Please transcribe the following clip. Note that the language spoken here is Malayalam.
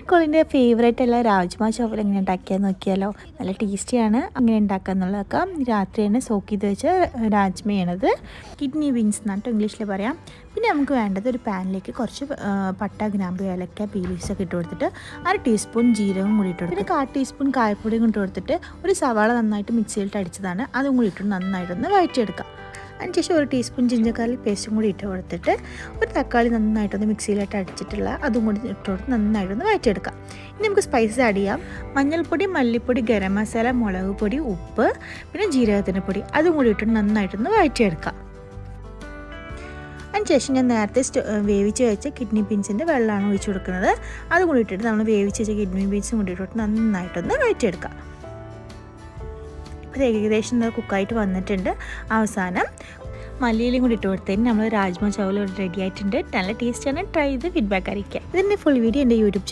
നിക്കോളിൻ്റെ ഫേവറേറ്റ് അല്ല രാജ്മ ചാവൽ എങ്ങനെ ഉണ്ടാക്കിയാൽ നോക്കിയാലോ. നല്ല ടേസ്റ്റിയാണ്. അങ്ങനെ ഉണ്ടാക്കുക എന്നുള്ളതൊക്കെ രാത്രി തന്നെ സോക്ക് ചെയ്ത് വെച്ച് രാജ്മയാണത്. കിഡ്നി ബീൻസ് എന്നാണ് ഇംഗ്ലീഷിൽ പറയാം. പിന്നെ നമുക്ക് വേണ്ടത് ഒരു പാനിലേക്ക് കുറച്ച് പട്ട, ഗ്രാമ്പു, ഏലക്ക, പീലീസൊക്കെ ഇട്ട് കൊടുത്തിട്ട് 1 ടീസ്പൂൺ ജീരകം കൂടി ഇട്ട് കൊടുത്തിട്ട് 1/4 ടീസ്പൂൺ കായപ്പൊടിയും ഇട്ട് കൊടുത്തിട്ട് ഒരു സവാള നന്നായിട്ട് മിക്സിയിലിട്ട് അടിച്ചതാണ്, അതും കൂടി ഇട്ട് നന്നായിട്ടൊന്ന് വഴറ്റിയെടുക്കാം. അതിനുശേഷം 1 ടീസ്പൂൺ ജിഞ്ചർ ഗാർലിക് പേസ്റ്റും കൂടി ഇട്ട് കൊടുത്തിട്ട് ഒരു തക്കാളി നന്നായിട്ടൊന്ന് മിക്സിയിലിട്ട് അടിച്ചിട്ടുള്ള അതും കൂടി ഇട്ട് കൊടുത്ത് നന്നായിട്ടൊന്ന് വഴറ്റിയെടുക്കാം. ഇനി നമുക്ക് സ്പൈസസ് ആഡ് ചെയ്യാം. മഞ്ഞൾപ്പൊടി, മല്ലിപ്പൊടി, ഗരം മസാല, മുളക് പൊടി, ഉപ്പ്, പിന്നെ ജീരകത്തിൻ്റെ പൊടി, അതും കൂടി ഇട്ട് നന്നായിട്ടൊന്ന് വഴറ്റിയെടുക്കാം. അതിനുശേഷം ഞാൻ നേരത്തെ വേവിച്ച് വെച്ച കിഡ്നി ബീൻസിൻ്റെ വെള്ളമാണ് ഒഴിച്ച് കൊടുക്കുന്നത്. അതും കൂടി ഇട്ടിട്ട് നമ്മൾ വേവിച്ച് വെച്ച കിഡ്നി ബീൻസും കൂടി ഇട്ടിട്ട് നന്നായിട്ടൊന്ന് വഴറ്റിയെടുക്കാം. ഇപ്പോൾ ഏകദേശം കുക്കായിട്ട് വന്നിട്ടുണ്ട്. അവസാനം മല്ലിയിലും കൂടി ഇട്ട് കൊടുത്തതിന് നമ്മൾ രാജ്മ ചാവൽ റെഡി ആയിട്ടുണ്ട്. നല്ല ടേസ്റ്റാണ്. ട്രൈ ചെയ്ത് ഫീഡ്ബാക്ക് അറിയിക്കുക. ഇതിൻ്റെ ഫുൾ വീഡിയോ എൻ്റെ യൂട്യൂബ്